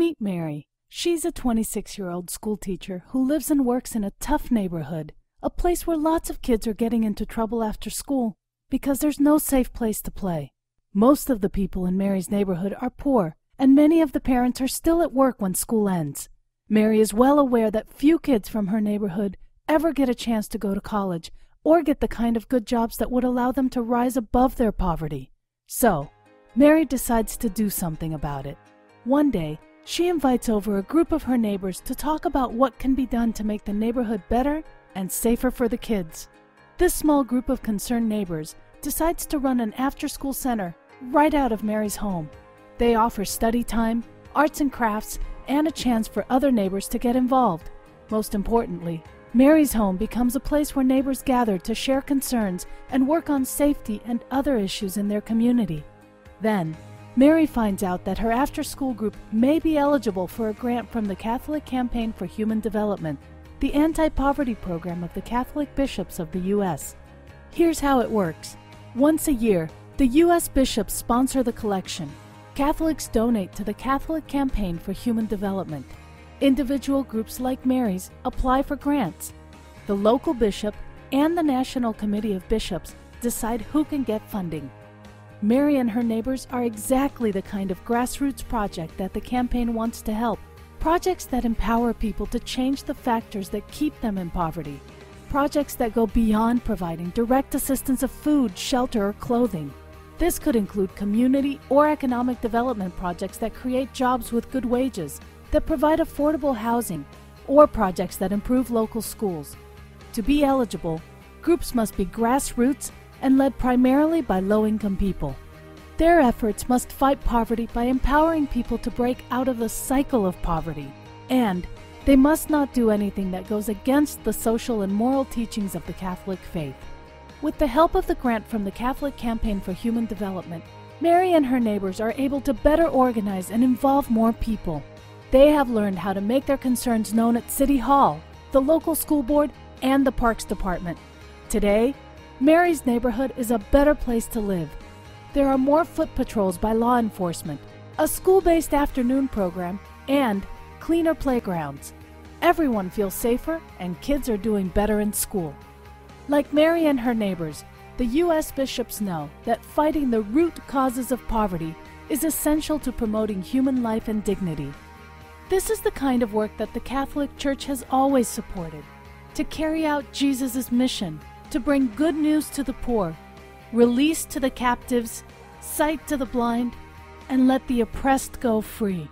Meet Mary. She's a 26-year-old schoolteacher who lives and works in a tough neighborhood, a place where lots of kids are getting into trouble after school because there's no safe place to play. Most of the people in Mary's neighborhood are poor, and many of the parents are still at work when school ends. Mary is well aware that few kids from her neighborhood ever get a chance to go to college or get the kind of good jobs that would allow them to rise above their poverty. So, Mary decides to do something about it. One day, she invites over a group of her neighbors to talk about what can be done to make the neighborhood better and safer for the kids. This small group of concerned neighbors decides to run an after-school center right out of Mary's home. They offer study time, arts and crafts, and a chance for other neighbors to get involved. Most importantly, Mary's home becomes a place where neighbors gather to share concerns and work on safety and other issues in their community. Then, Mary finds out that her after-school group may be eligible for a grant from the Catholic Campaign for Human Development, the anti-poverty program of the Catholic bishops of the U.S. Here's how it works. Once a year, the U.S. bishops sponsor the collection. Catholics donate to the Catholic Campaign for Human Development. Individual groups like Mary's apply for grants. The local bishop and the National Committee of Bishops decide who can get funding. Mary and her neighbors are exactly the kind of grassroots project that the campaign wants to help. Projects that empower people to change the factors that keep them in poverty. Projects that go beyond providing direct assistance of food, shelter, or clothing. This could include community or economic development projects that create jobs with good wages, that provide affordable housing, or projects that improve local schools. To be eligible, groups must be grassroots and led primarily by low-income people. Their efforts must fight poverty by empowering people to break out of the cycle of poverty, and they must not do anything that goes against the social and moral teachings of the Catholic faith. With the help of the grant from the Catholic Campaign for Human Development, Mary and her neighbors are able to better organize and involve more people. They have learned how to make their concerns known at City Hall, the local school board, and the Parks Department. Today, Mary's neighborhood is a better place to live. There are more foot patrols by law enforcement, a school-based afternoon program, and cleaner playgrounds. Everyone feels safer and kids are doing better in school. Like Mary and her neighbors, the U.S. bishops know that fighting the root causes of poverty is essential to promoting human life and dignity. This is the kind of work that the Catholic Church has always supported, to carry out Jesus' mission, to bring good news to the poor, release to the captives, sight to the blind, and let the oppressed go free.